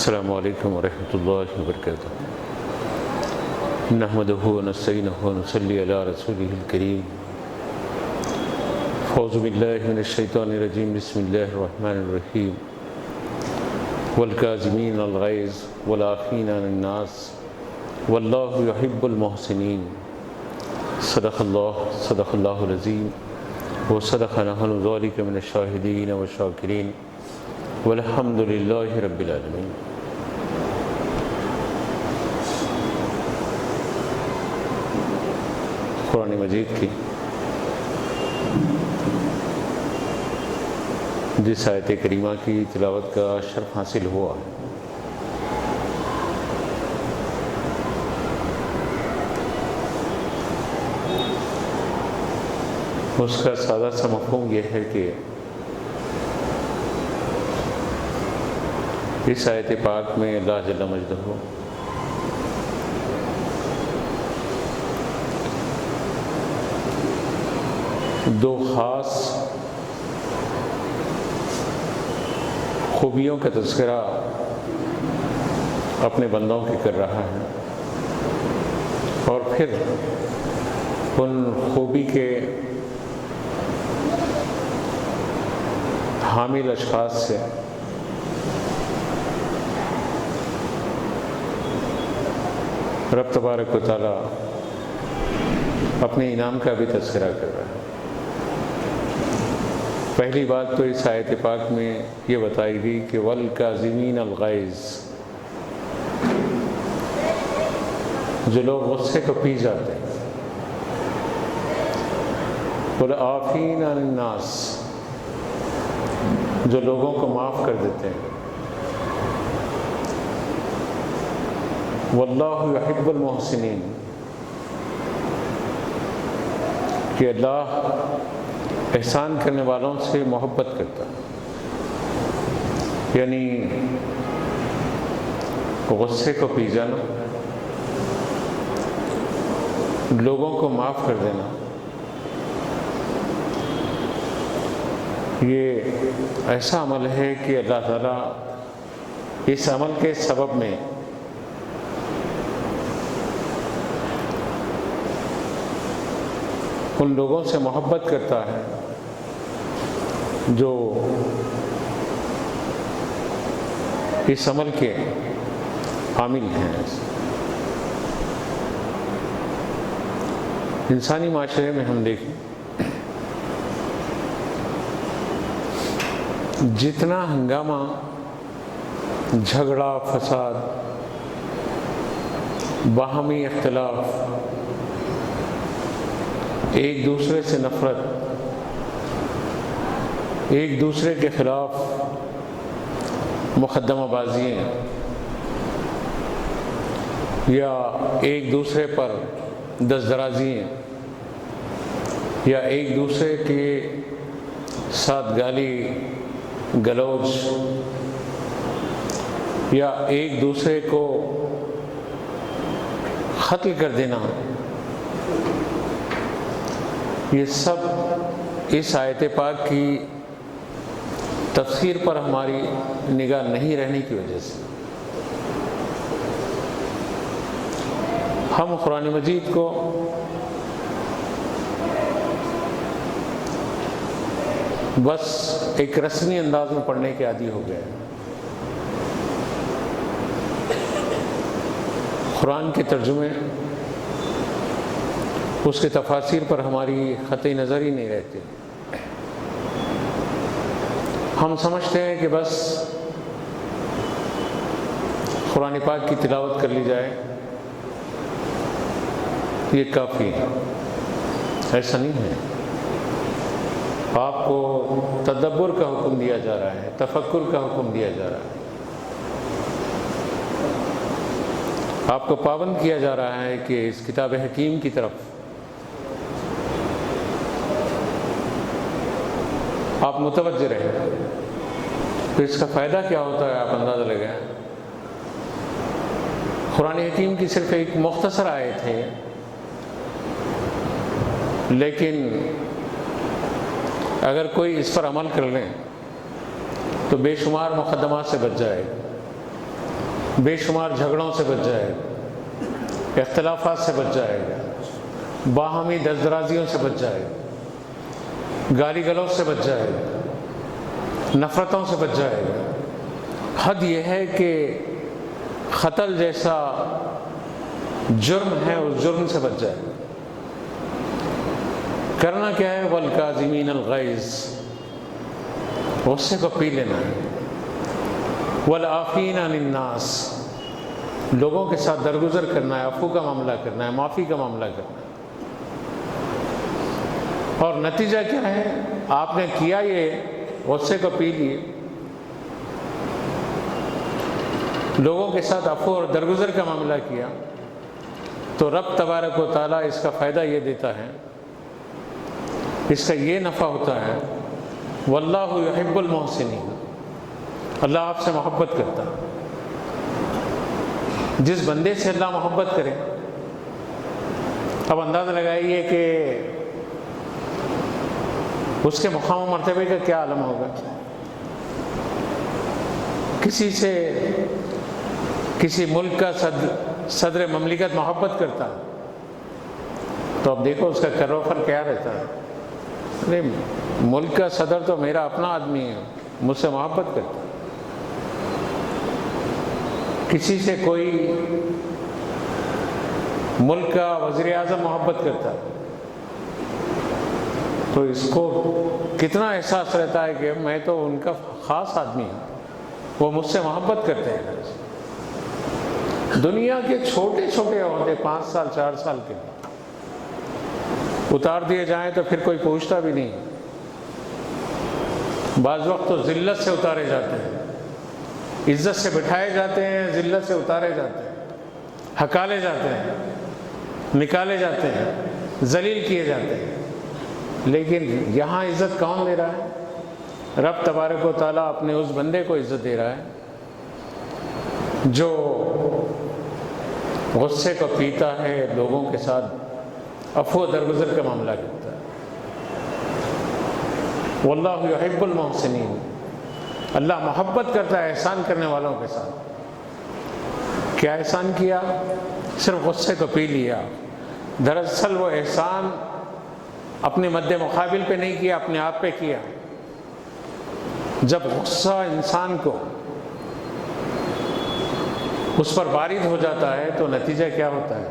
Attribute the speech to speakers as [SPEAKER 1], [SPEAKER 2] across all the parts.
[SPEAKER 1] السلام علیکم ورحمۃ اللہ وبرکاتہ۔ نحمدہ ونستعینہ ونصلی علی رسولہ الکریم۔ اعوذ باللہ من الشیطان الرجیم، بسم اللہ الرحمن الرحیم۔ والکاظمین الغیظ والعافین عن الناس واللہ یحب المحسنین۔ صدق اللہ العظیم وصدق نحن ذلک من الشاہدین والشاکرین والحمد للہ رب العالمین۔ قرآن مجید کی جس آیت کریمہ کی تلاوت کا شرف حاصل ہوا، اس کا سادہ سا مفہوم یہ ہے کہ اس آیت پاک میں اللہ جل مجدہ دو خاص خوبیوں کا تذکرہ اپنے بندوں کی کر رہا ہے، اور پھر ان خوبی کے حامل اشخاص سے رب تبارک و تعالی اپنے انعام کا بھی تذکرہ کر رہا ہے۔ پہلی بات تو اس آیت پاک میں یہ بتائی گئی کہ والکاظمین الغیظ، جو لوگ غصے کو پی جاتے ہیں، والعافین عن الناس، جو لوگوں کو معاف کر دیتے ہیں، واللہ یحب المحسنین، کہ اللہ احسان کرنے والوں سے محبت کرتا ہے۔ یعنی غصے کو پی جانا، لوگوں کو معاف کر دینا، یہ ایسا عمل ہے کہ اللہ تعالیٰ اس عمل کے سبب میں ان لوگوں سے محبت کرتا ہے جو اس عمل کے عامل ہیں۔ انسانی معاشرے میں ہم دیکھیں، جتنا ہنگامہ، جھگڑا، فساد، باہمی اختلاف، ایک دوسرے سے نفرت، ایک دوسرے کے خلاف مقدمہ بازیاں، یا ایک دوسرے پر دست درازیاں، یا ایک دوسرے کے ساتھ گالی گلوچ، یا ایک دوسرے کو قتل کر دینا، یہ سب اس آیت پاک کی تفسیر پر ہماری نگاہ نہیں رہنے کی وجہ سے ہم قرآن مجید کو بس ایک رسمی انداز میں پڑھنے کے عادی ہو گئے۔ قرآن کے ترجمے، اس کے تفاسیر پر ہماری قطعی نظر ہی نہیں رہتی۔ ہم سمجھتے ہیں کہ بس قرآن پاک کی تلاوت کر لی جائے، یہ کافی ہے۔ ایسا نہیں ہے، آپ کو تدبر کا حکم دیا جا رہا ہے، تفکر کا حکم دیا جا رہا ہے، آپ کو پابند کیا جا رہا ہے کہ اس کتاب حکیم کی طرف آپ متوجہ رہیں۔ تو اس کا فائدہ کیا ہوتا ہے آپ اندازہ لگائیں۔ قرآن حکیم کی صرف ایک مختصر آیت ہے، لیکن اگر کوئی اس پر عمل کر لیں تو بے شمار مقدمات سے بچ جائے گا۔ بے شمار جھگڑوں سے بچ جائے گا، اختلافات سے بچ جائے گا، باہمی دزدرازیوں سے بچ جائے گا، گالی گلوچ سے بچ جائے گا، نفرتوں سے بچ جائے گا۔ حد یہ ہے کہ قتل جیسا جرم ہے اس جرم سے بچ جائے گا۔ کرنا کیا ہے؟ وَالْكَاظِمِينَ الْغَيْظَ، غصے کو پی لینا ہے۔ وَالْعَافِينَ عَنِ النَّاسِ، لوگوں کے ساتھ درگزر کرنا ہے، عفو کا معاملہ کرنا ہے، معافی کا معاملہ کرنا ہے۔ اور نتیجہ کیا ہے؟ آپ نے کیا یہ، غصے کو پی لیے، لوگوں کے ساتھ عفو اور درگزر کا معاملہ کیا، تو رب تبارک و تعالیٰ اس کا فائدہ یہ دیتا ہے، اس کا یہ نفع ہوتا ہے، واللہ یحب المحسنین، اللہ آپ سے محبت کرتا ہے۔ جس بندے سے اللہ محبت کرے، اب اندازہ لگائیے کہ اس کے مقام و مرتبے کا کیا عالم ہوگا۔ کسی ملک کا صدر مملکت محبت کرتا ہے تو اب دیکھو اس کا کر و فر کیا رہتا ہے۔ ارے ملک کا صدر تو میرا اپنا آدمی ہے، مجھ سے محبت کرتا ہے۔ کسی سے کوئی ملک کا وزیر اعظم محبت کرتا ہے تو اس کو کتنا احساس رہتا ہے کہ میں تو ان کا خاص آدمی ہوں، وہ مجھ سے محبت کرتے ہیں۔ دنیا کے چھوٹے چھوٹے عہدے 5 سال 4 سال کے اتار دیے جائیں تو پھر کوئی پوچھتا بھی نہیں۔ بعض وقت تو ذلت سے اتارے جاتے ہیں، عزت سے بٹھائے جاتے ہیں، ذلت سے اتارے جاتے ہیں، ہکالے جاتے ہیں، نکالے جاتے ہیں، ذلیل کیے جاتے ہیں۔ لیکن یہاں عزت کون دے رہا ہے؟ رب تبارک و تعالیٰ اپنے اس بندے کو عزت دے رہا ہے جو غصے کو پیتا ہے، لوگوں کے ساتھ عفو و درگزر کا معاملہ کرتا ہے۔ واللہ یحب المحسنین، اللہ محبت کرتا ہے احسان کرنے والوں کے ساتھ۔ کیا احسان کیا؟ صرف غصے کو پی لیا۔ دراصل وہ احسان اپنے مد مقابل پہ نہیں کیا، اپنے آپ پہ کیا۔ جب غصہ انسان کو اس پر وارد ہو جاتا ہے تو نتیجہ کیا ہوتا ہے؟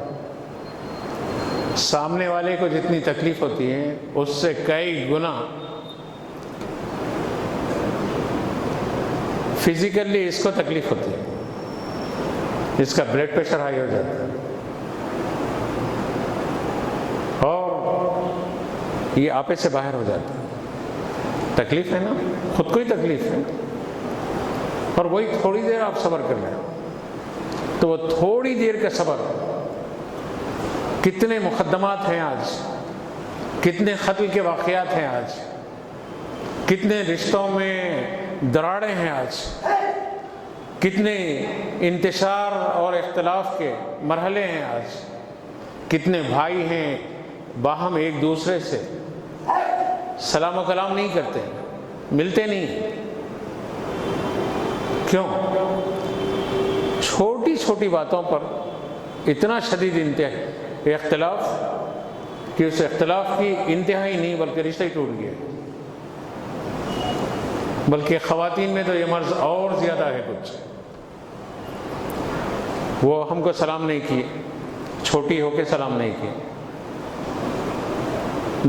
[SPEAKER 1] سامنے والے کو جتنی تکلیف ہوتی ہے اس سے کئی گنا فزیکلی اس کو تکلیف ہوتی ہے، اس کا بلڈ پریشر ہائی ہو جاتا ہے اور یہ آپے سے باہر ہو جاتا ہے۔ تکلیف ہے نا، خود کو ہی تکلیف ہے، اور وہی تھوڑی دیر آپ صبر کر رہے ہیں تو وہ تھوڑی دیر کا صبر کتنے مقدمات ہیں آج، کتنے قتل کے واقعات ہیں آج، کتنے رشتوں میں دراڑیں ہیں آج، کتنے انتشار اور اختلاف کے مرحلے ہیں آج، کتنے بھائی ہیں باہم ایک دوسرے سے سلام و کلام نہیں کرتے، ملتے نہیں۔ کیوں؟ چھوٹی چھوٹی باتوں پر اتنا شدید اختلاف کہ اس اختلاف کی انتہا ہی نہیں بلکہ رشتہ ہی ٹوٹ گیا۔ بلکہ خواتین میں تو یہ مرض اور زیادہ ہے کچھ، وہ ہم کو سلام نہیں کیے، چھوٹی ہو کے سلام نہیں کیے،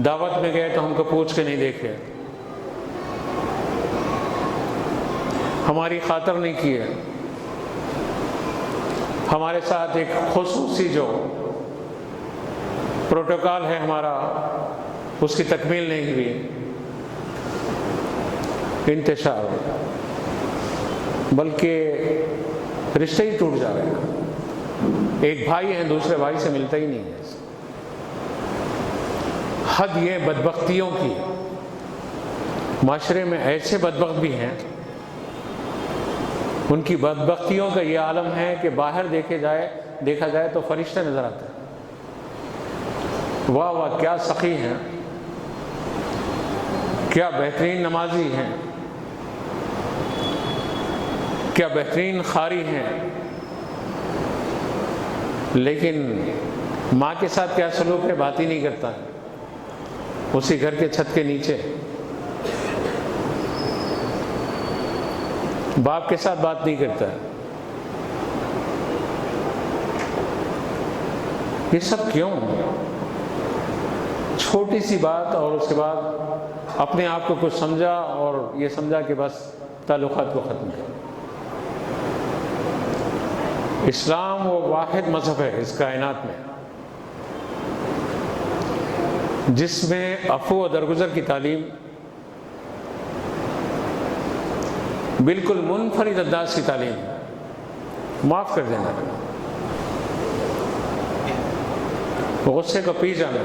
[SPEAKER 1] دعوت میں گئے تو ہم کو پوچھ کے نہیں دیکھے، ہماری خاطر نہیں کیے، ہمارے ساتھ ایک خصوصی جو پروٹوکال ہے ہمارا اس کی تکمیل نہیں ہوئی، انتشار بلکہ رشتہ ہی ٹوٹ جا رہے ہیں۔ ایک بھائی ہیں دوسرے بھائی سے ملتا ہی نہیں ہے۔ حد یہ بدبختیوں کی، معاشرے میں ایسے بدبخت بھی ہیں، ان کی بدبختیوں کا یہ عالم ہے کہ باہر دیکھا جائے تو فرشتے نظر آتے ہیں۔ واہ واہ کیا سخی ہیں، کیا بہترین نمازی ہیں، کیا بہترین قاری ہیں، لیکن ماں کے ساتھ کیا سلوک ہے، بات ہی نہیں کرتا ہے، اسی گھر کے چھت کے نیچے۔ باپ کے ساتھ بات نہیں کرتا ہے۔ یہ سب کیوں؟ چھوٹی سی بات اور اس کے بعد اپنے آپ کو کچھ سمجھا اور یہ سمجھا کہ بس تعلقات کو ختم کر۔ اسلام وہ واحد مذہب ہے اس کائنات میں جس میں عفو و درگزر کی تعلیم بالکل منفرد انداز کی تعلیم، معاف کر دینا، غصے کو پی جانا۔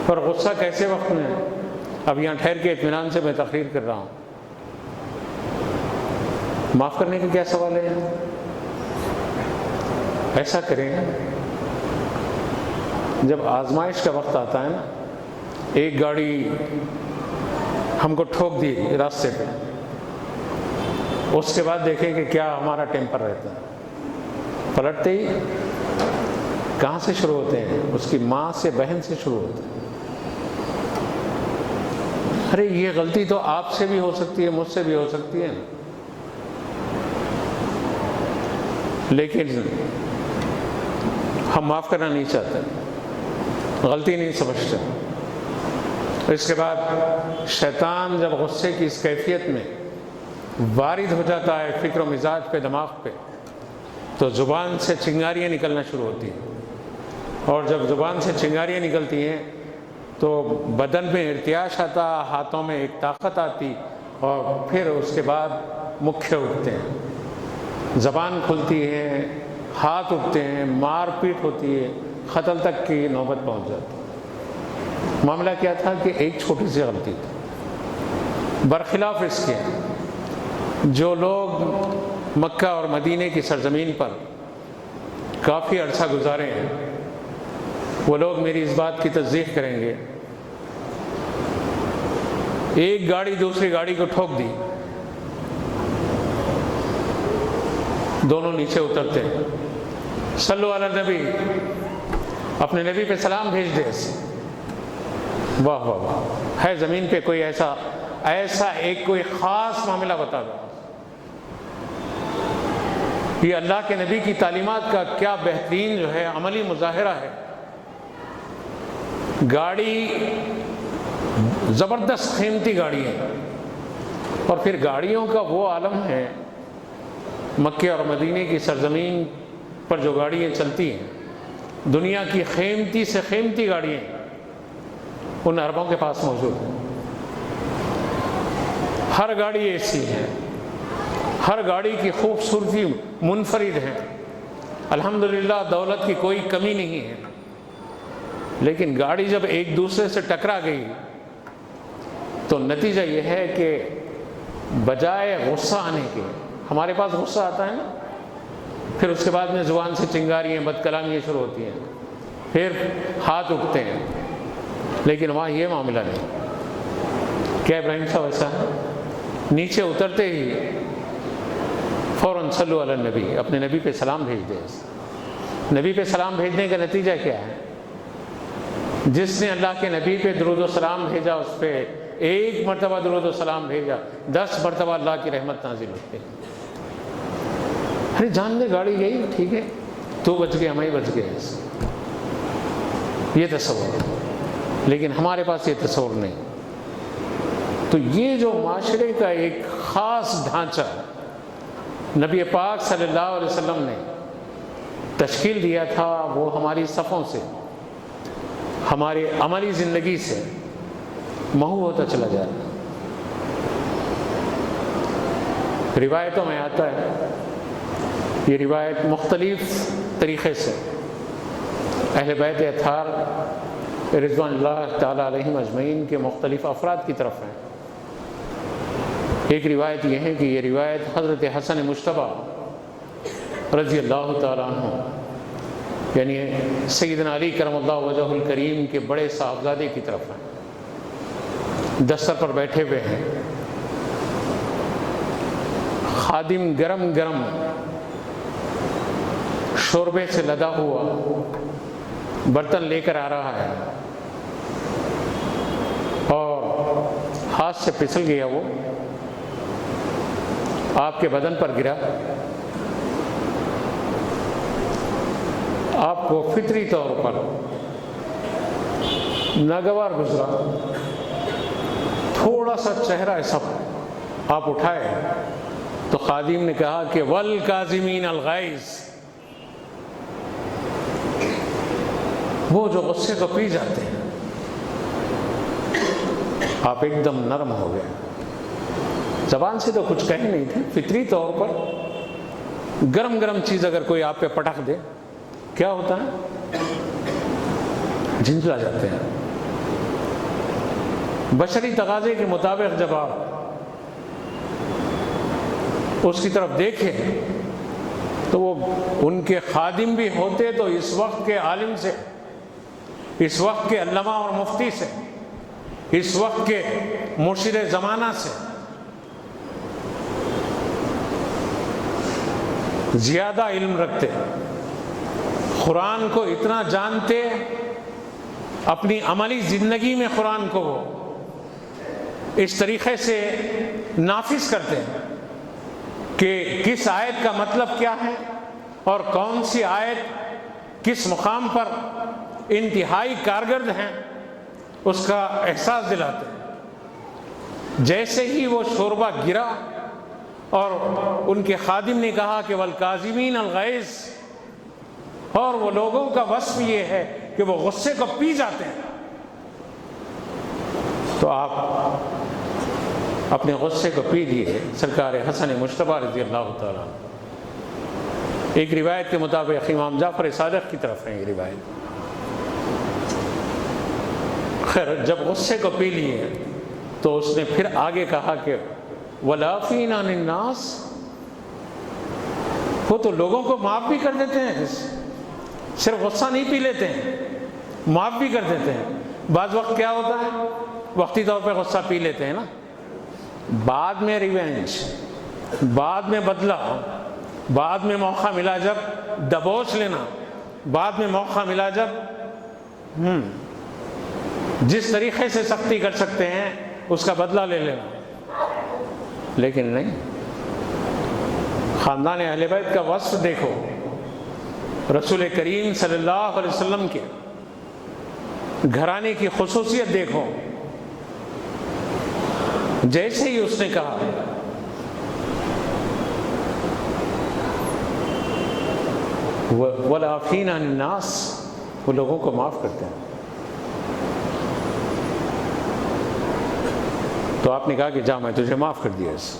[SPEAKER 1] اور غصہ کیسے وقت میں؟ اب یہاں ٹھہر کے اطمینان سے میں تقریر کر رہا ہوں، معاف کرنے کا کیا سوال ہے؟ ایسا کریں، جب آزمائش کا وقت آتا ہے نا، ایک گاڑی ہم کو ٹھوک دی راستے پہ، اس کے بعد دیکھیں کہ کیا ہمارا ٹیمپر رہتا ہے۔ پلٹتے ہی کہاں سے شروع ہوتے ہیں؟ اس کی ماں سے، بہن سے شروع ہوتے ہیں۔ ارے یہ غلطی تو آپ سے بھی ہو سکتی ہے، مجھ سے بھی ہو سکتی ہے، لیکن ہم معاف کرنا نہیں چاہتے، غلطی نہیں سمجھتے۔ اس کے بعد شیطان جب غصے کی اس کیفیت میں وارد ہو جاتا ہے فکر و مزاج پہ، دماغ پہ، تو زبان سے چنگاریاں نکلنا شروع ہوتی ہیں، اور جب زبان سے چنگاریاں نکلتی ہیں تو بدن میں ارتعاش آتا، ہاتھوں میں ایک طاقت آتی، اور پھر اس کے بعد مکھے اٹھتے ہیں، زبان کھلتی ہے، ہاتھ اٹھتے ہیں، مار پیٹ ہوتی ہے، قتل تک کی نوبت پہنچ جاتی ہے۔ معاملہ کیا تھا کہ ایک چھوٹی سی غلطی تھی۔ برخلاف اس کے جو لوگ مکہ اور مدینے کی سرزمین پر کافی عرصہ گزارے ہیں، وہ لوگ میری اس بات کی تصدیق کریں گے، ایک گاڑی دوسری گاڑی کو ٹھوک دی، دونوں نیچے اترتے ہیں، صلو علی النبی، اپنے نبی پہ سلام بھیج دے۔ واہ واہ واہ، ہے زمین پہ کوئی ایسا ایک کوئی خاص معاملہ بتا دو؟ یہ اللہ کے نبی کی تعلیمات کا کیا بہترین جو ہے عملی مظاہرہ ہے۔ گاڑی زبردست قیمتی گاڑی ہے، اور پھر گاڑیوں کا وہ عالم ہے، مکے اور مدینے کی سرزمین پر جو گاڑیاں چلتی ہیں، دنیا کی قیمتی سے قیمتی گاڑیاں ان عربوں کے پاس موجود ہیں۔ ہر گاڑی ایسی ہے، ہر گاڑی کی خوبصورتی منفرد ہے، الحمدللہ دولت کی کوئی کمی نہیں ہے، لیکن گاڑی جب ایک دوسرے سے ٹکرا گئی تو نتیجہ یہ ہے کہ بجائے غصہ آنے کے، ہمارے پاس غصہ آتا ہے نا، پھر اس کے بعد میں زبان سے چنگاریاں، بد کلامیاں شروع ہوتی ہیں، پھر ہاتھ اٹھتے ہیں، لیکن وہاں یہ معاملہ نہیں۔ کیا ابراہیم صاحب ایسا ہے؟ نیچے اترتے ہی فوراً صلو علی النبی، اپنے نبی پہ سلام بھیج دے۔ نبی پہ سلام بھیجنے کا نتیجہ کیا ہے؟ جس نے اللہ کے نبی پہ درود و سلام بھیجا، اس پہ ایک مرتبہ درود و سلام بھیجا، 10 مرتبہ اللہ کی رحمت نازل ہوتی ہے۔ ارے جان دے، گاڑی گئی، ٹھیک ہے، تو بچ گیا، میں ہی بچ گیا، یہ تصور ہے، لیکن ہمارے پاس یہ تصور نہیں۔ تو یہ جو معاشرے کا ایک خاص ڈھانچہ نبی پاک صلی اللہ علیہ وسلم نے تشکیل دیا تھا، وہ ہماری صفوں سے، ہماری عملی زندگی سے محو ہوتا چلا جا رہا ہے۔ روایتوں میں آتا ہے، یہ روایت مختلف طریقے سے اہل بیت اطہار رضوان اللہ تعالیٰ علیہم اجمعین کے مختلف افراد کی طرف ہیں۔ ایک روایت یہ ہے کہ یہ روایت حضرت حسن مجتبیٰ رضی اللہ تعالیٰ عنہ، یعنی سیدنا علی کرم اللہ وجہ الکریم کے بڑے صاحبزادے کی طرف ہے۔ دستر پر بیٹھے ہوئے ہیں، خادم گرم گرم شوربے سے لدا ہوا برتن لے کر آ رہا ہے اور ہاتھ سے پھسل گیا، وہ آپ کے بدن پر گرا، آپ کو فطری طور پر ناگوار گزرا، تھوڑا سا چہرہ ایسا آپ اٹھائے تو خادم نے کہا کہ والکاظمین الغیظ، وہ جو غصے کو پی جاتے ہیں۔ آپ ایک دم نرم ہو گئے، زبان سے تو کچھ کہے نہیں تھے، فطری طور پر گرم گرم چیز اگر کوئی آپ پہ پٹک دے کیا ہوتا ہے؟ جھنجلا جاتے ہیں۔ بشری تقاضے کے مطابق جب آپ اس کی طرف دیکھیں تو وہ ان کے خادم بھی ہوتے تو اس وقت کے عالم سے، اس وقت کے علامہ اور مفتی سے، اس وقت کے مرشد زمانہ سے زیادہ علم رکھتے، قرآن کو اتنا جانتے، اپنی عملی زندگی میں قرآن کو وہ اس طریقے سے نافذ کرتے ہیں کہ کس آیت کا مطلب کیا ہے اور کون سی آیت کس مقام پر انتہائی کارگرد ہیں، اس کا احساس دلاتے ہیں۔ جیسے ہی وہ شوربہ گرا اور ان کے خادم نے کہا کہ والکاظمین الغیظ، اور وہ لوگوں کا وصف یہ ہے کہ وہ غصے کو پی جاتے ہیں، تو آپ اپنے غصے کو پی لیے۔ سرکار حسن مجتبیٰ رضی اللہ تعالیٰ، ایک روایت کے مطابق امام جعفر صادق کی طرف ہے یہ روایت۔ خیر، جب غصے کو پی لیے تو اس نے پھر آگے کہا کہ والعافین عن الناس، وہ تو لوگوں کو معاف بھی کر دیتے ہیں، صرف غصہ نہیں پی لیتے ہیں، معاف بھی کر دیتے ہیں۔ بعض وقت کیا ہوتا ہے، وقتی طور پہ غصہ پی لیتے ہیں نا، بعد میں ریونج، بعد میں بدلہ، بعد میں موقع ملا جب دبوچ لینا، بعد میں موقع ملا جب جس طریقے سے سختی کر سکتے ہیں اس کا بدلہ لے لینا، لیکن نہیں۔ خاندان اہل بیت کا وصف دیکھو، رسول کریم صلی اللہ علیہ وسلم کے گھرانے کی خصوصیت دیکھو۔ جیسے ہی اس نے کہا والعافین عن الناس، وہ لوگوں کو معاف کرتے ہیں، تو آپ نے کہا کہ جا میں تجھے معاف کر دیا اس۔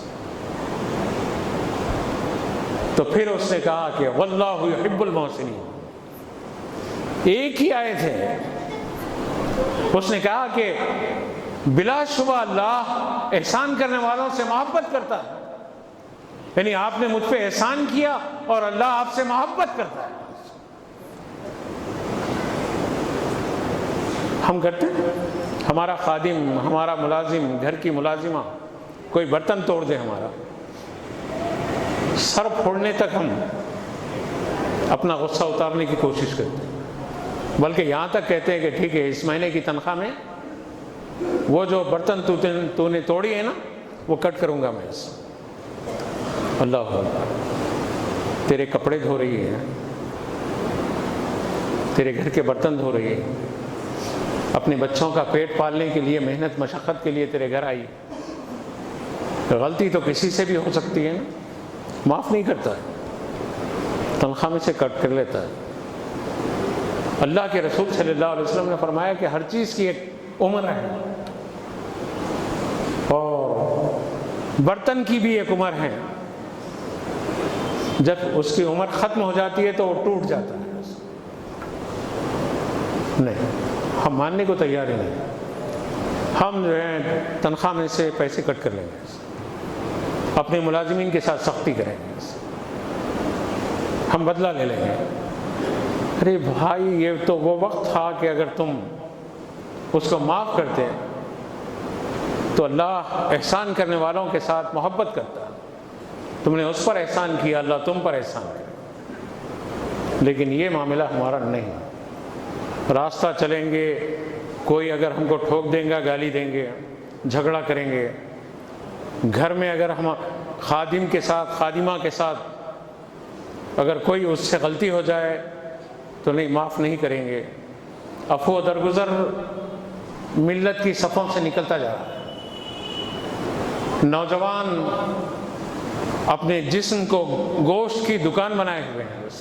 [SPEAKER 1] تو پھر اس نے کہا کہ واللہ یحب المحسنین، ایک ہی آیت ہے۔ اس نے کہا کہ بلا شبہ اللہ احسان کرنے والوں سے محبت کرتا ہے، یعنی آپ نے مجھ پہ احسان کیا اور اللہ آپ سے محبت کرتا ہے۔ ہم کرتے ہیں، ہمارا خادم، ہمارا ملازم، گھر کی ملازمہ کوئی برتن توڑ دے، ہمارا سر پھوڑنے تک ہم اپنا غصہ اتارنے کی کوشش کرتے ہیں، بلکہ یہاں تک کہتے ہیں کہ ٹھیک ہے، اس مہینے کی تنخواہ میں وہ جو برتن تو نے توڑی ہے نا وہ کٹ کروں گا میں اس۔ اللہ تیرے کپڑے دھو رہی ہے، تیرے گھر کے برتن دھو رہی ہے، اپنے بچوں کا پیٹ پالنے کے لیے محنت مشقت کے لیے تیرے گھر آئی، غلطی تو کسی سے بھی ہو سکتی ہے نا، معاف نہیں کرتا ہے، تنخواہ میں سے کٹ کر لیتا ہے۔ اللہ کے رسول صلی اللہ علیہ وسلم نے فرمایا کہ ہر چیز کی ایک عمر ہے، اور برتن کی بھی ایک عمر ہے، جب اس کی عمر ختم ہو جاتی ہے تو وہ ٹوٹ جاتا ہے۔ نہیں، ہم ماننے کو تیار ہی نہیں، ہم جو ہے تنخواہ میں سے پیسے کٹ کر لیں گے، اپنے ملازمین کے ساتھ سختی کریں گے، ہم بدلہ لے لیں گے۔ ارے بھائی، یہ تو وہ وقت تھا کہ اگر تم اس کو معاف کرتے تو اللہ احسان کرنے والوں کے ساتھ محبت کرتا، تم نے اس پر احسان کیا، اللہ تم پر احسان کرے۔ لیکن یہ معاملہ ہمارا نہیں. راستہ چلیں گے، کوئی اگر ہم کو ٹھوک دیں گا، گالی دیں گے، جھگڑا کریں گے. گھر میں اگر ہم خادم کے ساتھ، خادمہ کے ساتھ اگر کوئی اس سے غلطی ہو جائے تو نہیں، معاف نہیں کریں گے. عفو و درگزر ملت کی صفوں سے نکلتا جا رہا ہے. نوجوان اپنے جسم کو گوشت کی دکان بنائے ہوئے ہیں. بس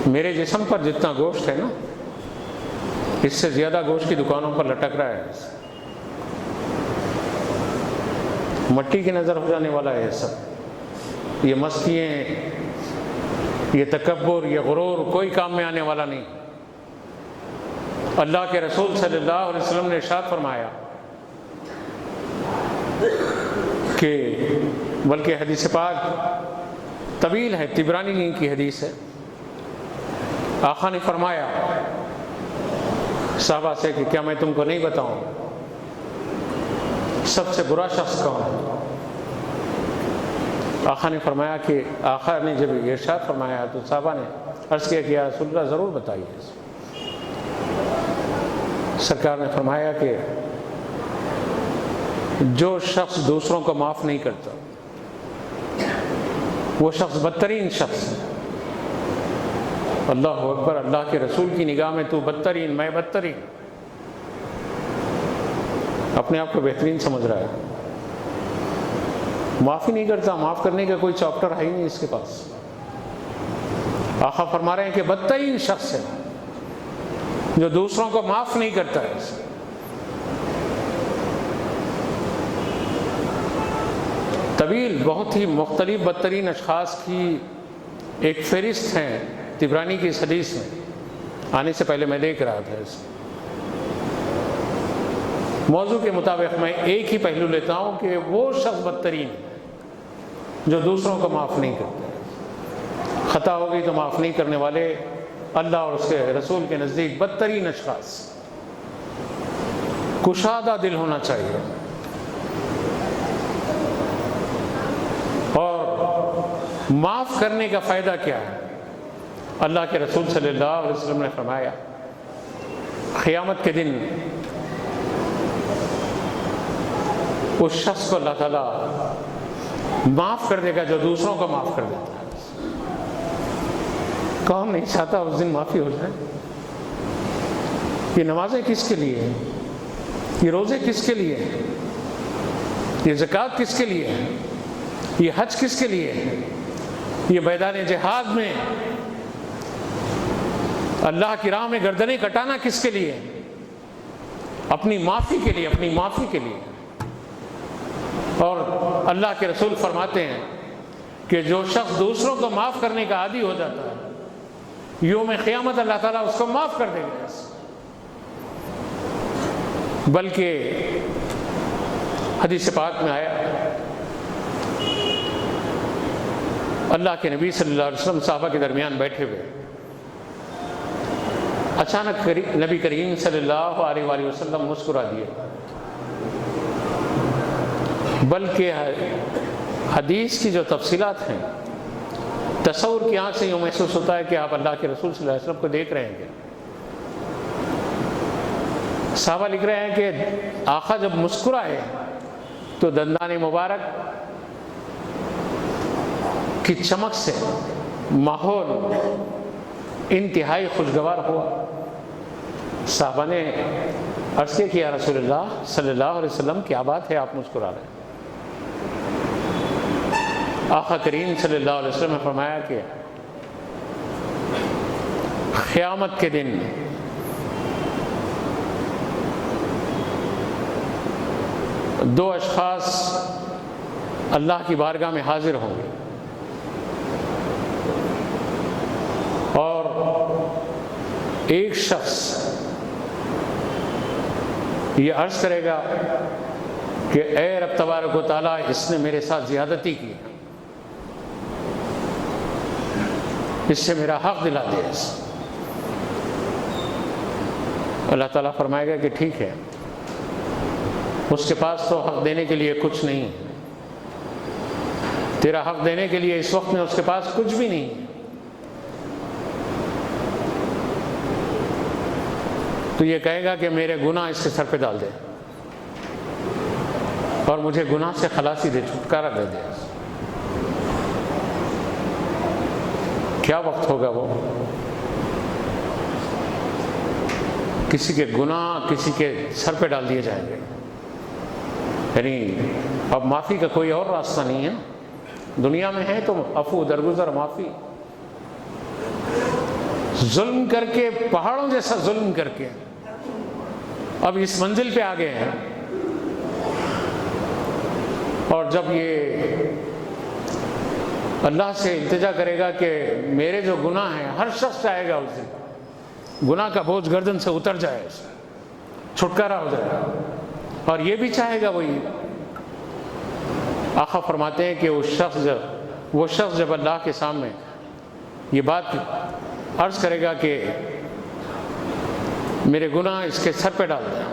[SPEAKER 1] میرے جسم پر جتنا گوشت ہے نا، اس سے زیادہ گوشت کی دکانوں پر لٹک رہا ہے. مٹی کی نظر ہو جانے والا ہے یہ سب. یہ مستیاں، یہ تکبر، یہ غرور کوئی کام میں آنے والا نہیں. اللہ کے رسول صلی اللہ علیہ وسلم نے ارشاد فرمایا کہ، بلکہ حدیث پاک طویل ہے، طبرانی کی حدیث ہے. آقا نے فرمایا صحابہ سے کہ کیا میں تم کو نہیں بتاؤں سب سے برا شخص کون ہے؟ آقا نے فرمایا کہ، آقا نے جب یہ ارشاد فرمایا تو صحابہ نے عرض کیا کہ یا رسول اللہ ضرور بتائیے. سرکار نے فرمایا کہ جو شخص دوسروں کو معاف نہیں کرتا وہ شخص بدترین شخص ہے. اللہ اکبر. اللہ کے رسول کی نگاہ میں تو بدترین، میں بدترین. اپنے آپ کو بہترین سمجھ رہا ہے، معافی نہیں کرتا. معاف کرنے کا کوئی چاپٹر ہے ہی نہیں اس کے پاس. آقا فرما رہے ہیں کہ بدترین شخص ہے جو دوسروں کو معاف نہیں کرتا ہے. طویل، بہت ہی مختلف بدترین اشخاص کی ایک فہرست ہے طبرانی کی اس حدیث میں. آنے سے پہلے میں دیکھ رہا تھا اس موضوع کے مطابق. میں ایک ہی پہلو لیتا ہوں کہ وہ شخص بدترین جو دوسروں کو معاف نہیں کرتا. خطا ہو گئی تو معاف نہیں کرنے والے اللہ اور اس کے رسول کے نزدیک بدترین اشخاص. کشادہ دل ہونا چاہیے. اور معاف کرنے کا فائدہ کیا ہے؟ اللہ کے رسول صلی اللہ علیہ وسلم نے فرمایا قیامت کے دن اس شخص کو اللہ تعالیٰ معاف کر دے گا جو دوسروں کو معاف کر دیتا ہے. کون نہیں چاہتا اس دن معافی ہو جائے؟ یہ نمازیں کس کے لیے ہیں؟ یہ روزے کس کے لیے ہیں؟ یہ زکوٰۃ کس کے لیے ہے؟ یہ حج کس کے لیے ہے؟ یہ میدان جہاد میں اللہ کی راہ میں گردنیں کٹانا کس کے لیے؟ اپنی معافی کے لیے، اپنی معافی کے لیے. اور اللہ کے رسول فرماتے ہیں کہ جو شخص دوسروں کو معاف کرنے کا عادی ہو جاتا ہے، یوم قیامت اللہ تعالیٰ اس کو معاف کر دے گا. بلکہ حدیث پاک میں آیا اللہ کے نبی صلی اللہ علیہ وسلم صحابہ کے درمیان بیٹھے ہوئے، اچانک نبی کریم صلی اللہ علیہ وآلہ وسلم مسکرا دیے. بلکہ حدیث کی جو تفصیلات ہیں، تصور کی آنکھ سے یوں محسوس ہوتا ہے کہ آپ اللہ کے رسول صلی اللہ علیہ وسلم کو دیکھ رہے ہیں. صحابہ لکھ رہے ہیں کہ آقا جب مسکرائے تو دندان مبارک کی چمک سے ماحول انتہائی خوشگوار ہوا. صحابہ نے عرض کیا کہ یا رسول اللہ صلی اللہ علیہ وسلم کیا بات ہے، آپ مسکرا رہے ہیں؟ آقا کریم صلی اللہ علیہ وسلم نے فرمایا کہ قیامت کے دن دو اشخاص اللہ کی بارگاہ میں حاضر ہوں گے اور ایک شخص یہ عرض کرے گا کہ اے رب تبارک و تعالیٰ، اس نے میرے ساتھ زیادتی کی، اس سے میرا حق دلا دے. اللہ تعالیٰ فرمائے گا کہ ٹھیک ہے، اس کے پاس تو حق دینے کے لیے کچھ نہیں ہے، تیرا حق دینے کے لیے اس وقت میں اس کے پاس کچھ بھی نہیں ہے، تو یہ کہے گا کہ میرے گناہ اس کے سر پہ ڈال دے اور مجھے گناہ سے خلاصی دے، چھٹکارا دے دے۔ کیا وقت ہوگا وہ؟ کسی کے گناہ کسی کے سر پہ ڈال دیے جائیں گے۔ یعنی اب معافی کا کوئی اور راستہ نہیں ہے۔ دنیا میں ہے تو عفو، درگزر، معافی۔ ظلم کر کے، پہاڑوں جیسا ظلم کر کے اب اس منزل پہ آ گئے ہیں، اور جب یہ اللہ سے التجا کرے گا کہ میرے جو گناہ ہیں، ہر شخص چاہے گا اس دن گناہ کا بوجھ گردن سے اتر جائے، چھٹکارا ہو جائے، اور یہ بھی چاہے گا وہی۔ آقا فرماتے ہیں کہ وہ شخص جب اللہ کے سامنے یہ بات عرض کرے گا کہ میرے گناہ اس کے سر پہ ڈال دیں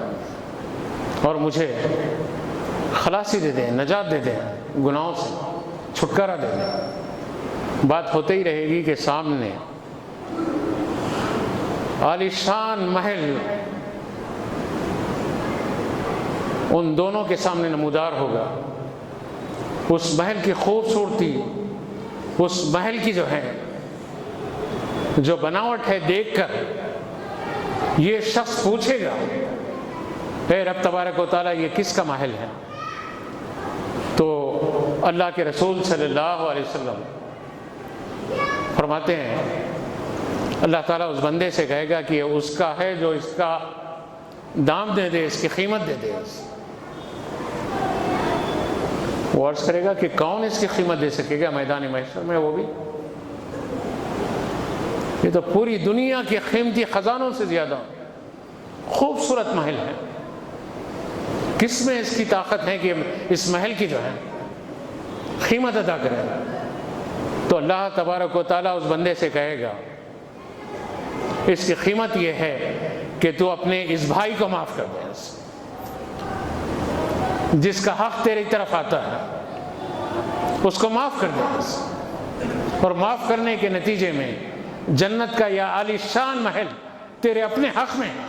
[SPEAKER 1] اور مجھے خلاصی دے دیں، نجات دے دیں، گناہوں سے چھٹکارا دے دیں، بات ہوتے ہی رہے گی کہ سامنے عالیشان محل ان دونوں کے سامنے نمودار ہوگا۔ اس محل کی خوبصورتی، اس محل کی جو ہے جو بناوٹ ہے، دیکھ کر یہ شخص پوچھے گا، اے رب تبارک و تعالیٰ یہ کس کا محل ہے؟ تو اللہ کے رسول صلی اللہ علیہ وسلم فرماتے ہیں اللہ تعالیٰ اس بندے سے کہے گا کہ یہ اس کا ہے جو اس کا دام دے دے، اس کی قیمت دے دے۔ وہ عرض کرے گا کہ کون اس کی قیمت دے سکے گا میدان محشر میں؟ وہ بھی، یہ تو پوری دنیا کے قیمتی خزانوں سے زیادہ خوبصورت محل ہے، کس میں اس کی طاقت ہے کہ اس محل کی جو ہے قیمت ادا کرے؟ تو اللہ تبارک و تعالیٰ اس بندے سے کہے گا اس کی قیمت یہ ہے کہ تو اپنے اس بھائی کو معاف کر دے، جس کا حق تیری طرف آتا ہے اس کو معاف کر دے، اور معاف کرنے کے نتیجے میں جنت کا یا عالی شان محل تیرے اپنے حق میں ہے۔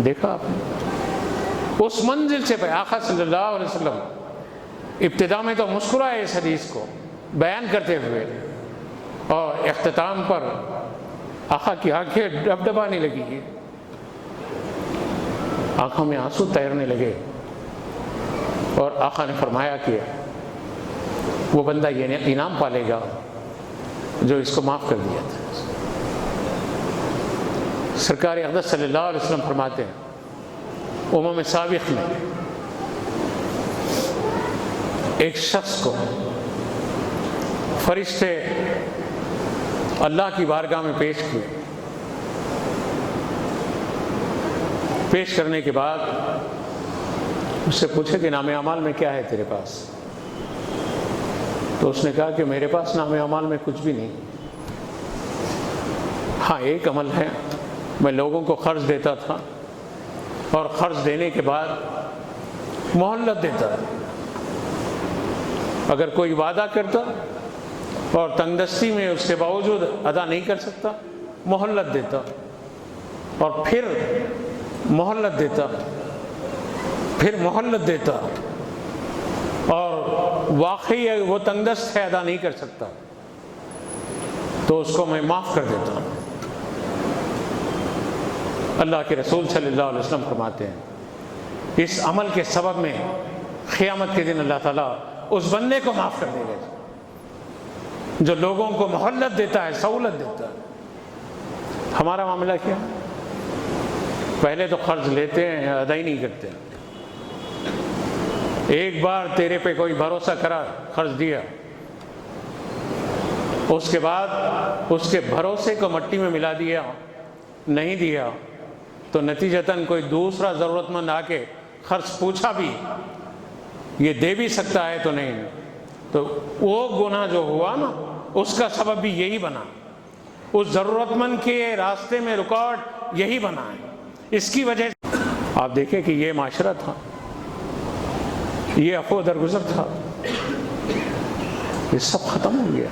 [SPEAKER 1] دیکھا آپ نے اس منزل سے آقا صلی اللہ علیہ وسلم ابتدا میں تو مسکرائے اس حدیث کو بیان کرتے ہوئے، اور اختتام پر آقا کی آنکھیں ڈبڈبانے لگی، آنکھوں میں آنسو تیرنے لگے، اور آقا نے فرمایا کہ وہ بندہ یہ انعام پالے گا جو اس کو معاف کر دیا تھا۔ سرکار اقدس صلی اللہ علیہ وسلم فرماتے ہیں امم سابق میں ایک شخص کو فرشتے اللہ کی بارگاہ میں پیش کیے، پیش کرنے کے بعد اس سے پوچھے کہ نام اعمال میں کیا ہے تیرے پاس؟ تو اس نے کہا کہ میرے پاس نام اعمال میں کچھ بھی نہیں، ہاں ایک عمل ہے، میں لوگوں کو قرض دیتا تھا اور قرض دینے کے بعد مہلت دیتا، اگر کوئی وعدہ کرتا اور تنگ دستی میں اس کے باوجود ادا نہیں کر سکتا مہلت دیتا، اور پھر مہلت دیتا، پھر مہلت دیتا، اور واقعی وہ تنگ دست ہے، ادا نہیں کر سکتا، تو اس کو میں معاف کر دیتا ہوں۔ اللہ کے رسول صلی اللہ علیہ وسلم فرماتے ہیں اس عمل کے سبب میں قیامت کے دن اللہ تعالیٰ اس بندے کو معاف کر دے گا جو لوگوں کو مہلت دیتا ہے، سہولت دیتا ہے۔ ہمارا معاملہ کیا؟ پہلے تو قرض لیتے ہیں، ادا ہی نہیں کرتے۔ ایک بار تیرے پہ کوئی بھروسہ کرا، قرض دیا، اس کے بعد اس کے بھروسے کو مٹی میں ملا دیا، نہیں دیا، تو نتیجتاً کوئی دوسرا ضرورت مند آ کے قرض پوچھا بھی، یہ دے بھی سکتا ہے تو نہیں، تو وہ گناہ جو ہوا نا اس کا سبب بھی یہی بنا، اس ضرورت مند کے راستے میں رکاوٹ یہی بنا ہے۔ اس کی وجہ سے آپ دیکھیں کہ یہ معاشرہ تھا، یہ عفو درگزر تھا، یہ سب ختم ہو گیا،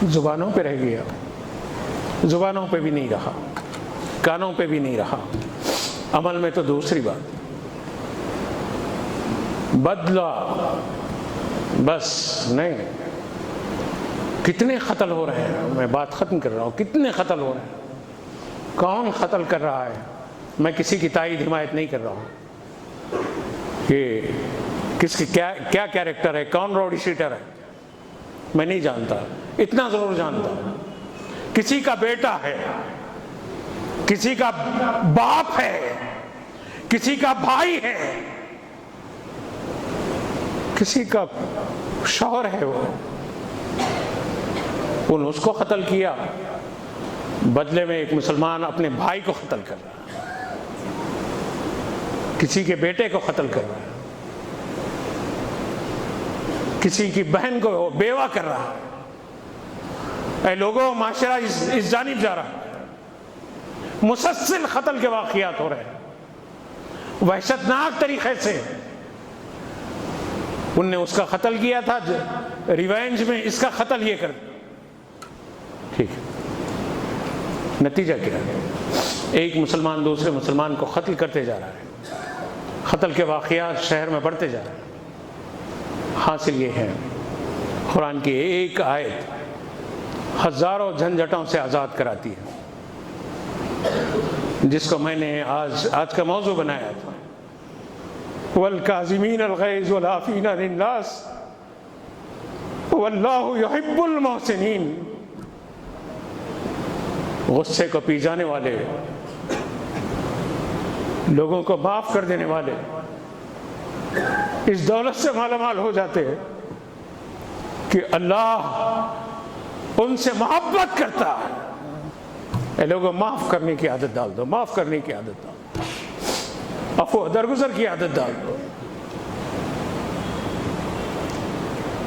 [SPEAKER 1] زبانوں پہ رہ گیا، زبانوں پہ بھی نہیں رہا۔ کانوں پہ بھی نہیں رہا، عمل میں تو دوسری بات، بدلہ بس نہیں۔ کتنے قتل ہو رہے ہیں، میں بات ختم کر رہا ہوں، کتنے قتل ہو رہے ہیں، کون قتل کر رہا ہے؟ میں کسی کی تائید حمایت نہیں کر رہا ہوں کہ کس کی کیا کیریکٹر ہے، کون راؤڈی شیٹر ہے، میں نہیں جانتا، اتنا ضرور جانتا ہوں کسی کا بیٹا ہے، کسی کا باپ ہے، کسی کا بھائی ہے، کسی کا شوہر ہے، وہ اس کو قتل کیا، بدلے میں ایک مسلمان اپنے بھائی کو قتل کر رہا ہے، کسی کے بیٹے کو قتل کر رہا ہے، کسی کی بہن کو بیوہ کر رہا ہے۔ اے لوگوں، معاشرہ اس جانب جا رہا ہے، مسلسل قتل کے واقعات ہو رہے ہیں، وحشتناک طریقے سے۔ ان نے اس کا قتل کیا تھا، ریونج میں اس کا قتل یہ کر دیا، ٹھیک ہے، نتیجہ کیا ہے؟ ایک مسلمان دوسرے مسلمان کو قتل کرتے جا رہا ہے، قتل کے واقعات شہر میں بڑھتے جا رہے ہیں۔ حاصل یہ ہے، قرآن کی ایک آیت ہزاروں جھنجھٹوں سے آزاد کراتی ہے، جس کو میں نے آج کا موضوع بنایا تھا، وَالْكَاظِمِينَ الْغَيْظَ وَالْعَافِينَ عَنِ النَّاسِ وَاللَّهُ يُحِبُّ الْمُحْسِنِينَ۔ غصے کو پی جانے والے، لوگوں کو معاف کر دینے والے اس دولت سے مالا مال ہو جاتے ہیں کہ اللہ ان سے محبت کرتا ہے۔ اے لوگوں، معاف کرنے کی عادت ڈال دو، معاف کرنے کی عادت ڈال دو، عفو درگزر کی عادت ڈال دو۔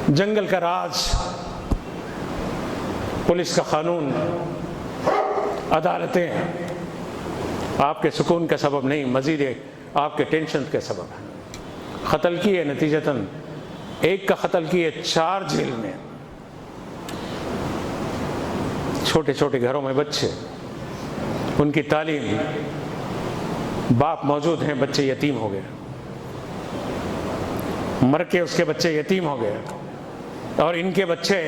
[SPEAKER 1] جنگل کا راز، پولیس کا قانون، عدالتیں آپ کے سکون کا سبب نہیں، مزید آپ کے ٹینشن کے سبب ہیں۔ قتل کیے، نتیجتاً ایک کا قتل کیے 4 جیل میں، چھوٹے چھوٹے گھروں میں بچے، ان کی تعلیم، باپ موجود ہیں، بچے یتیم ہو گئے، مر کے اس کے بچے یتیم ہو گئے، اور ان کے بچے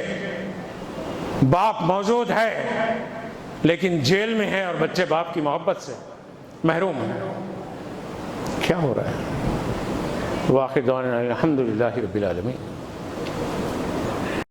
[SPEAKER 1] باپ موجود ہے لیکن جیل میں ہے، اور بچے باپ کی محبت سے محروم ہیں۔ کیا ہو رہا ہے؟ وآخر دعوانا الحمدللہ رب العالمین۔